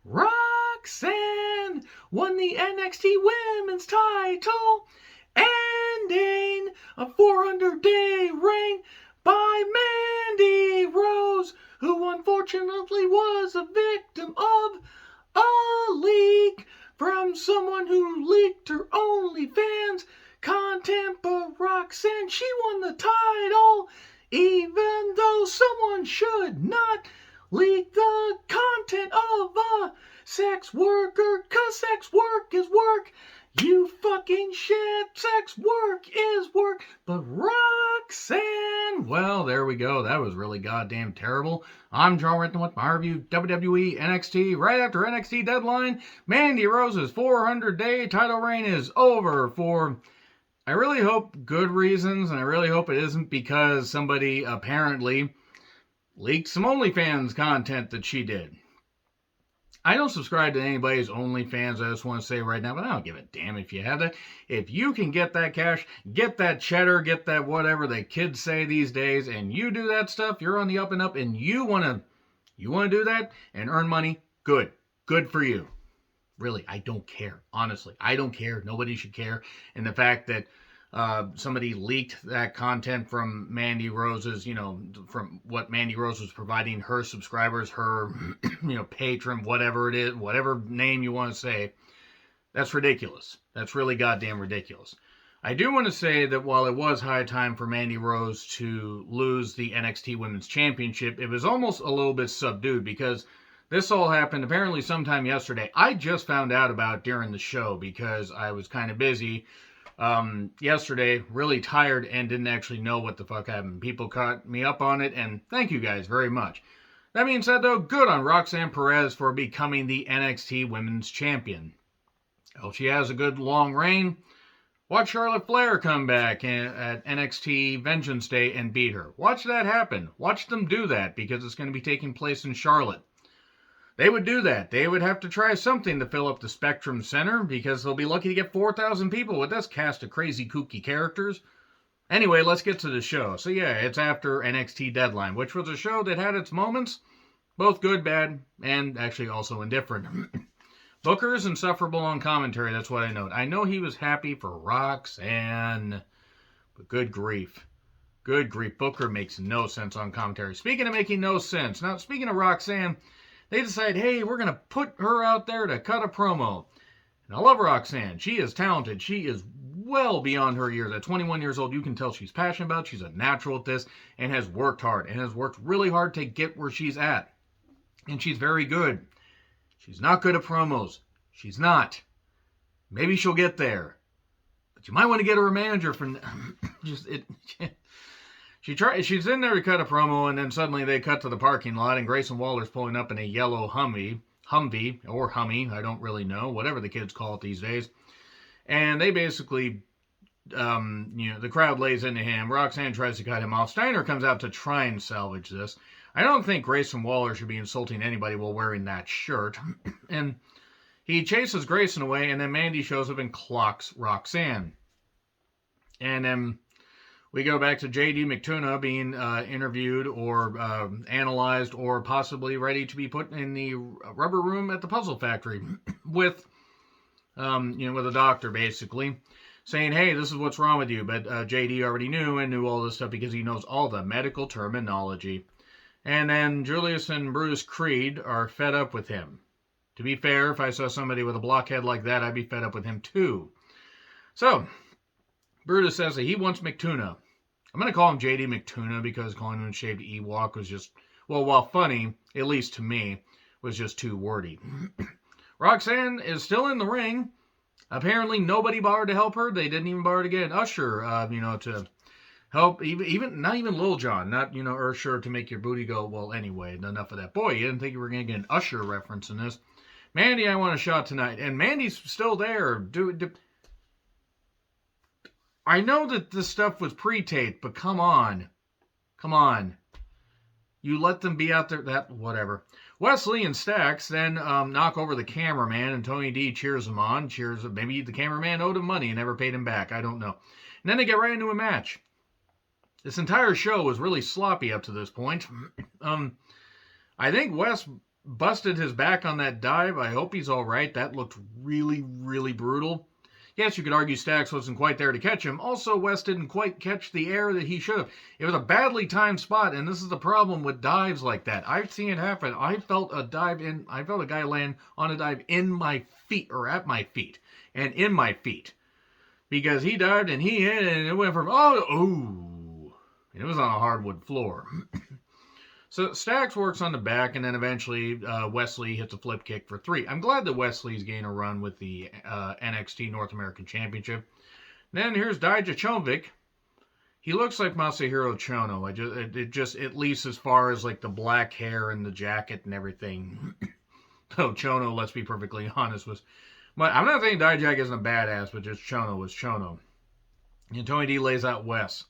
Roxanne won the NXT Women's title, ending a 400-day reign by Mandy Rose, who unfortunately was a victim of a leak from someone who leaked her OnlyFans content. But Roxanne, she won the title, even though someone should not leak the content of a sex worker, 'cause sex work is work. You fucking shit, sex work is work. But Roxanne, well, there we go. That was really goddamn terrible. I'm Joe Renton with my review, WWE NXT. Right after NXT deadline, Mandy Rose's 400-day title reign is over for, I really hope, good reasons, and I really hope it isn't because somebody apparently leaked some OnlyFans content that she did. I don't subscribe to anybody's OnlyFans, I just want to say right now, but I don't give a damn if you have that. If you can get that cash, get that cheddar, get that whatever the kids say these days, and you do that stuff, you're on the up and up, and you want to do that and earn money, good. Good for you. Really, I don't care. Honestly, I don't care. Nobody should care. And the fact that somebody leaked that content from Mandy Rose's, from what Mandy Rose was providing her subscribers, her, patron, whatever it is, whatever name you want to say, that's ridiculous. That's really goddamn ridiculous. I do want to say that while it was high time for Mandy Rose to lose the NXT Women's Championship, it was almost a little bit subdued because this all happened apparently sometime yesterday. I just found out about it during the show because I was kind of busy yesterday, really tired, and didn't actually know what the fuck happened. People caught me up on it, and thank you guys very much. That being said, though, good on Roxanne Perez for becoming the NXT Women's Champion. Well, she has a good long reign. Watch Charlotte Flair come back at NXT Vengeance Day and beat her. Watch that happen. Watch them do that, because it's going to be taking place in Charlotte. They would do that. They would have to try something to fill up the Spectrum Center because they'll be lucky to get 4,000 people with this cast of crazy kooky characters. Anyway, let's get to the show. So yeah, it's after NXT Deadline, which was a show that had its moments, both good, bad, and actually also indifferent. Booker is insufferable on commentary, that's what I note. I know he was happy for Roxanne, but good grief. Good grief, Booker makes no sense on commentary. Speaking of making no sense, now speaking of Roxanne, they decide, hey, we're going to put her out there to cut a promo. And I love Roxanne. She is talented. She is well beyond her years. At 21 years old, you can tell she's passionate about it. She's a natural at this and has worked hard and has worked really hard to get where she's at. And she's very good. She's not good at promos. She's not. Maybe she'll get there. But you might want to get her a manager from She's in there to cut a promo, and then suddenly they cut to the parking lot, and Grayson Waller's pulling up in a yellow Humvee, or Hummy, I don't really know, whatever the kids call it these days. And they basically, the crowd lays into him. Roxanne tries to cut him off. Steiner comes out to try and salvage this. I don't think Grayson Waller should be insulting anybody while wearing that shirt. And he chases Grayson away, and then Mandy shows up and clocks Roxanne. And then we go back to J.D. McTuna being interviewed or analyzed or possibly ready to be put in the rubber room at the Puzzle Factory with a doctor basically saying, hey, this is what's wrong with you. But J.D. already knew all this stuff because he knows all the medical terminology. And then Julius and Brutus Creed are fed up with him. To be fair, if I saw somebody with a blockhead like that, I'd be fed up with him too. So Brutus says that he wants McTuna. I'm going to call him J.D. McTuna because calling him shaved Ewok was just, well, while funny, at least to me, was just too wordy. Roxanne is still in the ring. Apparently nobody bothered to help her. They didn't even bother to get an usher, to help, even not even Lil Jon, not, Usher to make your booty go, well, anyway, enough of that. Boy, you didn't think you were going to get an Usher reference in this. Mandy, I want a shot tonight. And Mandy's still there. I know that this stuff was pre-taped, but come on. You let them be out there, whatever. Wesley and Stax then knock over the cameraman, and Tony D cheers him on. Maybe the cameraman owed him money and never paid him back. I don't know. And then they get right into a match. This entire show was really sloppy up to this point. I think Wes busted his back on that dive. I hope he's all right. That looked really, really brutal. Yes, you could argue Stacks wasn't quite there to catch him. Also, West didn't quite catch the air that he should have. It was a badly timed spot, and this is the problem with dives like that. I've seen it happen. I felt a guy land on a dive in my feet, or at my feet, and in my feet. Because he dived and he hit, and it went from, and it was on a hardwood floor. So Stacks works on the back, and then eventually Wesley hits a flip kick for 3. I'm glad that Wesley's getting a run with the NXT North American Championship. Then here's Dijakovic. He looks like Masahiro Chono. At least as far as like the black hair and the jacket and everything. So Chono, let's be perfectly honest, but I'm not saying Dijak isn't a badass, but just Chono was Chono. And Tony D lays out Wes.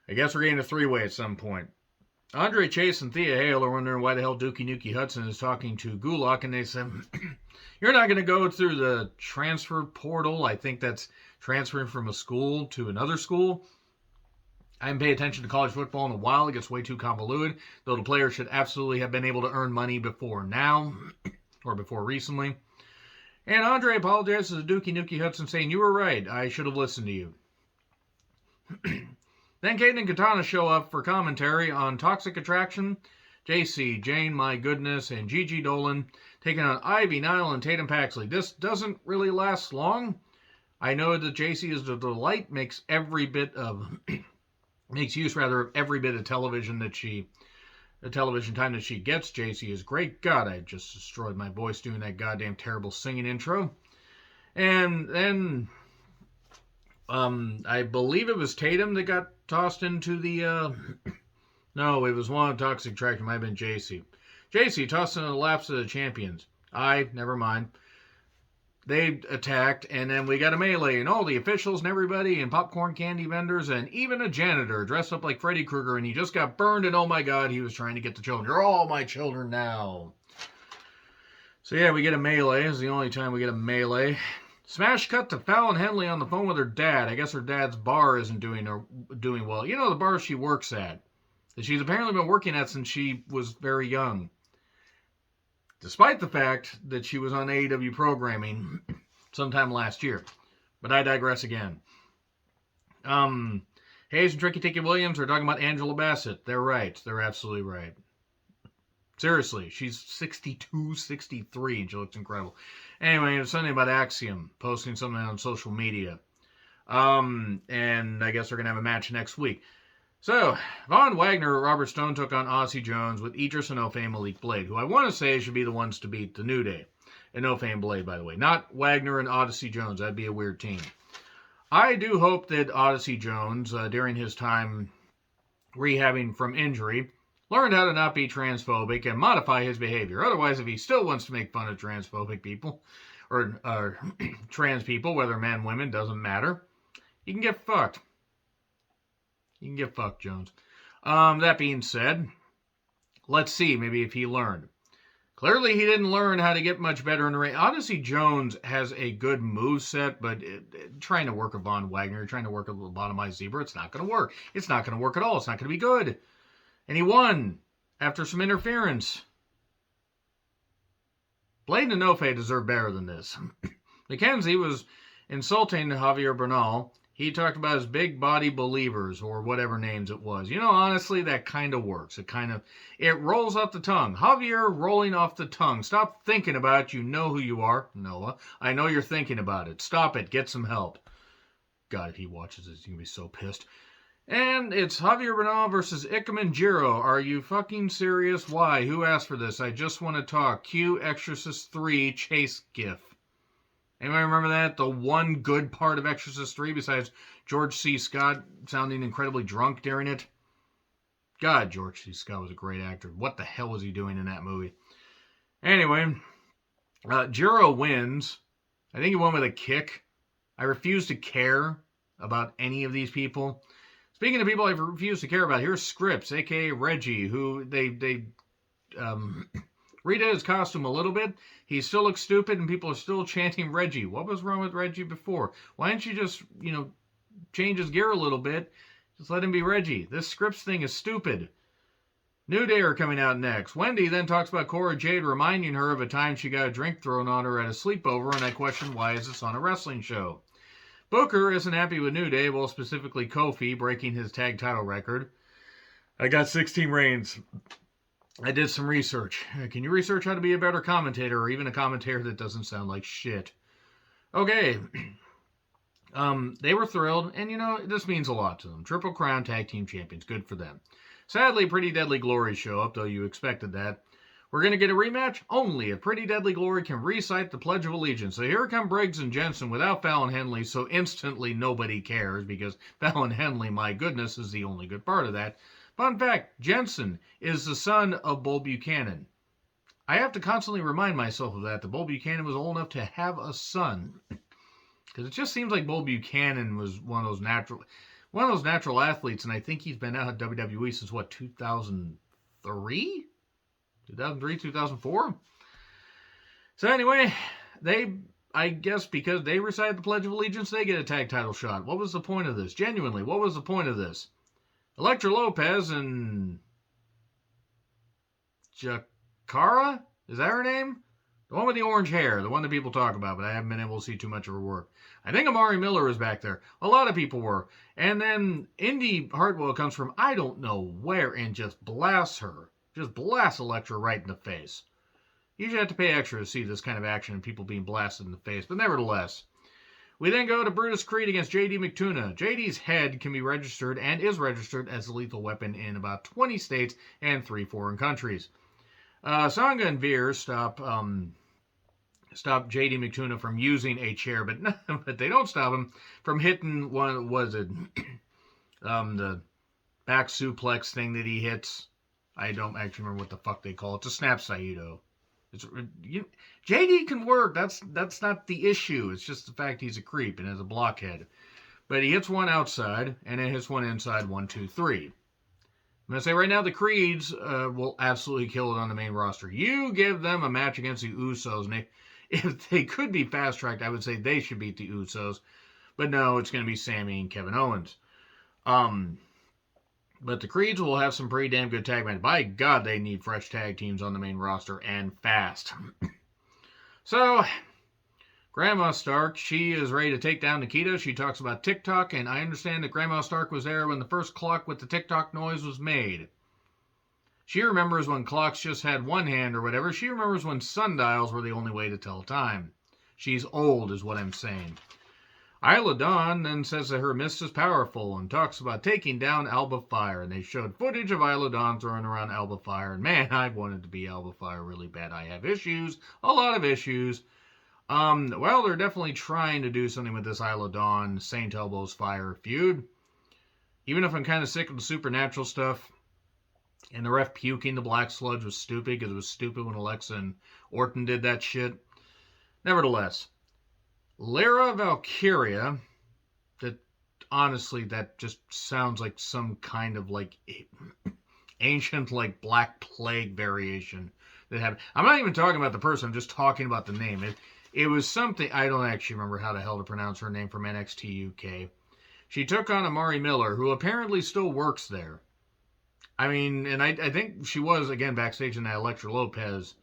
I guess we're getting a 3-way at some point. Andre Chase and Thea Hale are wondering why the hell Dookie Nukie Hudson is talking to Gulak, and they said, you're not going to go through the transfer portal. I think that's transferring from a school to another school. I haven't paid attention to college football in a while. It gets way too convoluted, though the players should absolutely have been able to earn money before now, or before recently. And Andre apologizes to Dookie Nukie Hudson, saying, you were right. I should have listened to you. Then Kate and Katana show up for commentary on Toxic Attraction. JC, Jane, My Goodness, and Gigi Dolan taking on Ivy, Nile, and Tatum Paxley. This doesn't really last long. I know that JC is the delight, makes use of every bit of television time that she gets. JC is great. God, I just destroyed my voice doing that goddamn terrible singing intro. And then I believe it was Tatum that got tossed into the, no, it was one of Toxic Attraction. It might have been JC. JC tossed into the laps of the champions. Never mind. They attacked, and then we got a melee, and all the officials and everybody, and popcorn candy vendors, and even a janitor dressed up like Freddy Krueger, and he just got burned, and oh my god, he was trying to get the children. You're all my children now. So yeah, we get a melee. This is the only time we get a melee. Smash cut to Fallon Henley on the phone with her dad. I guess her dad's bar isn't doing well. You know, the bar she works at. That she's apparently been working at since she was very young. Despite the fact that she was on AEW programming sometime last year. But I digress again. Hayes and Tricky Ticky Williams are talking about Angela Bassett. They're right. They're absolutely right. Seriously, she's 62, 63, and she looks incredible. Anyway, it's something about Axiom posting something on social media. And I guess they're going to have a match next week. So, Von Wagner and Robert Stone took on Odyssey Jones with Idris and No Fame Malik Blade, who I want to say should be the ones to beat the New Day. And No Fame Blade, by the way. Not Wagner and Odyssey Jones. That'd be a weird team. I do hope that Odyssey Jones, during his time rehabbing from injury, learned how to not be transphobic and modify his behavior. Otherwise, if he still wants to make fun of transphobic people, or trans people, whether men, women, doesn't matter, he can get fucked. You can get fucked, Jones. That being said, let's see, maybe if he learned. Clearly, he didn't learn how to get much better in the ring. Odyssey Jones has a good moveset, but trying to work a Von Wagner, trying to work a lobotomized zebra, it's not going to work. It's not going to work at all. It's not going to be good. And he won after some interference. Blade and Nofe deserve better than this. McKenzie was insulting Javier Bernal. He talked about his big body believers, or whatever names it was. You know, honestly, that kind of works. It rolls off the tongue. Javier rolling off the tongue. Stop thinking about it. You know who you are, Noah. I know you're thinking about it. Stop it. Get some help. God, if he watches this, he's going to be so pissed. And it's Javier Bernal versus Ikemen Jiro. Are you fucking serious? Why? Who asked for this? I just want to talk. Cue Exorcist 3 Chase GIF. Anybody remember that? The one good part of Exorcist 3 besides George C. Scott sounding incredibly drunk during it? God, George C. Scott was a great actor. What the hell was he doing in that movie? Anyway, Jiro wins. I think he won with a kick. I refuse to care about any of these people. Speaking of people I refuse to care about, here's Scripps, a.k.a. Reggie, who they redid his costume a little bit. He still looks stupid, and people are still chanting Reggie. What was wrong with Reggie before? Why didn't you just, change his gear a little bit? Just let him be Reggie. This Scripps thing is stupid. New Day are coming out next. Wendy then talks about Cora Jade reminding her of a time she got a drink thrown on her at a sleepover, and I question, why is this on a wrestling show? Booker isn't happy with New Day, well, specifically Kofi breaking his tag title record. I got 16 reigns. I did some research. Can you research how to be a better commentator, or even a commentator that doesn't sound like shit? Okay. They were thrilled, and this means a lot to them. Triple Crown Tag Team Champions. Good for them. Sadly, Pretty Deadly Glory show up, though you expected that. We're going to get a rematch? Only if Pretty Deadly Glory can recite the Pledge of Allegiance. So here come Briggs and Jensen without Fallon Henley, so instantly nobody cares, because Fallon Henley, my goodness, is the only good part of that. Fun fact, Jensen is the son of Bull Buchanan. I have to constantly remind myself of that Bull Buchanan was old enough to have a son. Because it just seems like Bull Buchanan was one of those natural athletes, and I think he's been out at WWE since, 2003? 2003, 2004? So anyway, I guess because they recited the Pledge of Allegiance, they get a tag title shot. What was the point of this? Genuinely, what was the point of this? Elektra Lopez and Jakara? Is that her name? The one with the orange hair, the one that people talk about, but I haven't been able to see too much of her work. I think Amari Miller was back there. A lot of people were. And then Indy Hartwell comes from I don't know where and just blasts her. Just blasts Elektra right in the face. You usually have to pay extra to see this kind of action and people being blasted in the face, but nevertheless. We then go to Brutus Creed against J.D. McTuna. J.D.'s head can be registered and is registered as a lethal weapon in about 20 states and 3 foreign countries. Sanga and Veer stop J.D. McTuna from using a chair, but they don't stop him from hitting the back suplex thing that he hits. I don't actually remember what the fuck they call it. It's a snap Saito. JD can work. That's not the issue. It's just the fact he's a creep and has a blockhead. But he hits one outside, and it hits one inside, 1, 2, 3. I'm going to say right now the Creeds will absolutely kill it on the main roster. You give them a match against the Usos, and if they could be fast-tracked, I would say they should beat the Usos. But no, it's going to be Sammy and Kevin Owens. But the Creeds will have some pretty damn good tag matches. By God, they need fresh tag teams on the main roster, and fast. So, Grandma Stark, she is ready to take down Nikita. She talks about TikTok, and I understand that Grandma Stark was there when the first clock with the TikTok noise was made. She remembers when clocks just had one hand or whatever. She remembers when sundials were the only way to tell time. She's old, is what I'm saying. Isla Dawn then says that her mist is powerful and talks about taking down Alba Fire. And they showed footage of Isla Dawn throwing around Alba Fire. And man, I wanted to be Alba Fire really bad. I have issues, a lot of issues. Well, they're definitely trying to do something with this Isla Dawn, Saint Elbows Fire feud. Even if I'm kind of sick of the supernatural stuff. And the ref puking the black sludge was stupid because it was stupid when Alexa and Orton did that shit. Nevertheless. Lyra Valkyria, honestly, that just sounds like some kind of ancient Black Plague variation that happened. I'm not even talking about the person, I'm just talking about the name. It was something, I don't actually remember how the hell to pronounce her name from NXT UK. She took on Amari Miller, who apparently still works there. I mean, and I think she was, again, backstage in that Elektra Lopez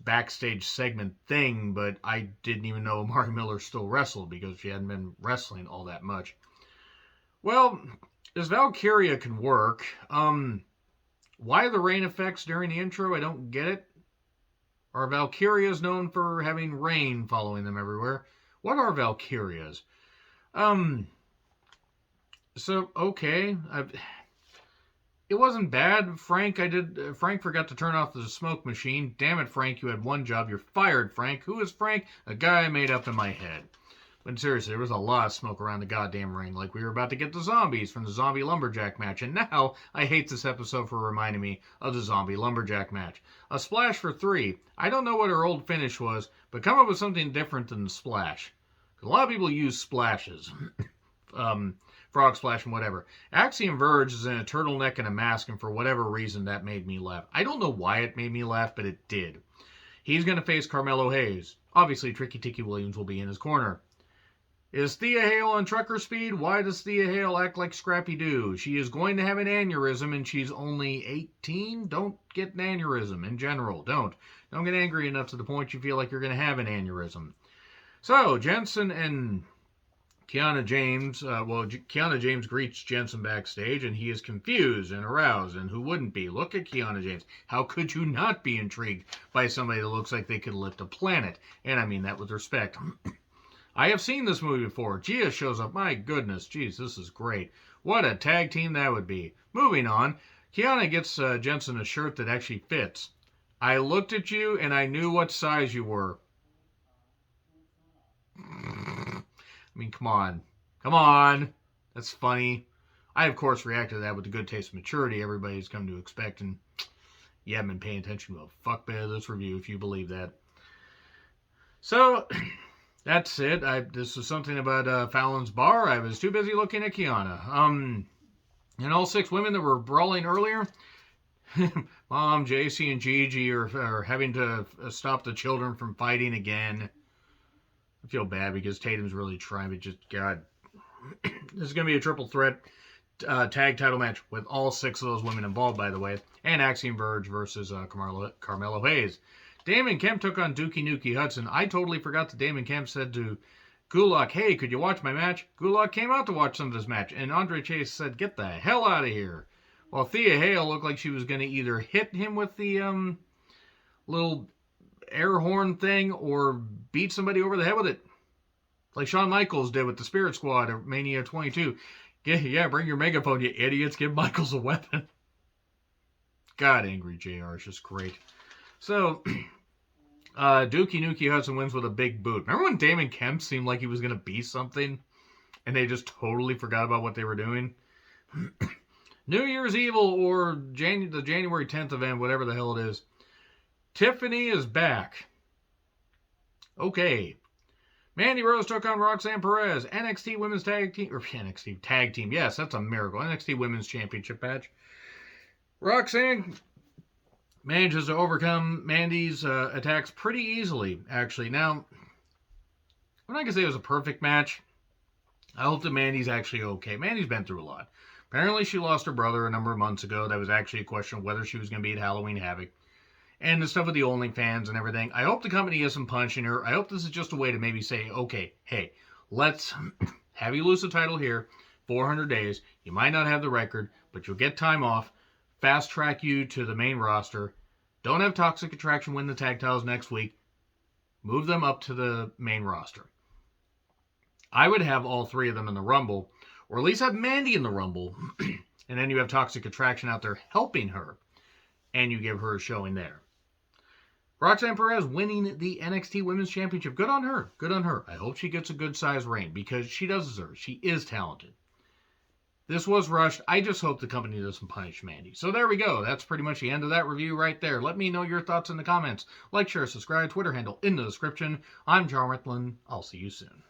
backstage segment thing, but I didn't even know Amari Miller still wrestled because she hadn't been wrestling all that much. Well, this Valkyria can work. Why the rain effects during the intro? I don't get it. Are Valkyrias known for having rain following them everywhere? What are Valkyrias? So, okay. It wasn't bad, Frank. Frank forgot to turn off the smoke machine. Damn it, Frank, you had one job. You're fired, Frank. Who is Frank? A guy I made up in my head. But seriously, there was a lot of smoke around the goddamn ring. Like we were about to get the zombies from the zombie lumberjack match. And now, I hate this episode for reminding me of the zombie lumberjack match. A splash for 3. I don't know what her old finish was, but come up with something different than the splash. A lot of people use splashes. Frog splash and whatever. Axiom Verge is in a turtleneck and a mask, and for whatever reason that made me laugh. I don't know why it made me laugh, but it did. He's going to face Carmelo Hayes. Obviously, Tricky Ticky Williams will be in his corner. Is Thea Hale on trucker speed? Why does Thea Hale act like Scrappy Doo? She is going to have an aneurysm and she's only 18. Don't get an aneurysm in general. Don't get angry enough to the point you feel like you're going to have an aneurysm. So, Jensen and Kiana James, Kiana James greets Jensen backstage, and he is confused and aroused, and who wouldn't be? Look at Kiana James. How could you not be intrigued by somebody that looks like they could lift a planet? And I mean that with respect. I have seen this movie before. Gia shows up. My goodness, geez, this is great. What a tag team that would be. Moving on, Kiana gets Jensen a shirt that actually fits. I looked at you, and I knew what size you were. I mean, come on. Come on. That's funny. I, of course, reacted to that with the good taste and maturity everybody's come to expect, and you haven't been paying attention to a fuck bit of this review if you believe that. So, that's it. This was something about Fallon's Bar. I was too busy looking at Kiana. And all 6 women that were brawling earlier, Mom, JC, and Gigi are having to stop the children from fighting again. I feel bad because Tatum's really trying, but just, God. This is going to be a triple threat tag title match with all 6 of those women involved, by the way. And Axiom Verge versus Carmelo Hayes. Damon Kemp took on Dookie Nukie Hudson. I totally forgot that Damon Kemp said to Gulak, hey, could you watch my match? Gulak came out to watch some of this match, and Andre Chase said, get the hell out of here. While Thea Hale looked like she was going to either hit him with the little air horn thing or beat somebody over the head with it. Like Shawn Michaels did with the Spirit Squad at Mania 22. Yeah, bring your megaphone, you idiots. Give Michaels a weapon. God, Angry JR is just great. So, Dookie Nukie Hudson wins with a big boot. Remember when Damon Kemp seemed like he was going to be something? And they just totally forgot about what they were doing? New Year's Evil or the January 10th event, whatever the hell it is. Tiffany is back. Okay. Mandy Rose took on Roxanne Perez. NXT Women's Tag Team. Or NXT Tag Team. Yes, that's a miracle. NXT Women's Championship match. Roxanne manages to overcome Mandy's attacks pretty easily, actually. Now, I'm not going to say it was a perfect match. I hope that Mandy's actually okay. Mandy's been through a lot. Apparently, she lost her brother a number of months ago. That was actually a question of whether she was going to be at Halloween Havoc. And the stuff with the OnlyFans and everything. I hope the company isn't punching her. I hope this is just a way to maybe say, okay, hey, let's have you lose the title here. 400 days. You might not have the record, but you'll get time off. Fast track you to the main roster. Don't have Toxic Attraction win the tag titles next week. Move them up to the main roster. I would have all 3 of them in the Rumble, or at least have Mandy in the Rumble, and then you have Toxic Attraction out there helping her, and you give her a showing there. Roxanne Perez winning the NXT Women's Championship. Good on her. Good on her. I hope she gets a good size reign because she does deserve it. She is talented. This was rushed. I just hope the company doesn't punish Mandy. So there we go. That's pretty much the end of that review right there. Let me know your thoughts in the comments. Like, share, subscribe, Twitter handle in the description. I'm John Ritlin. I'll see you soon.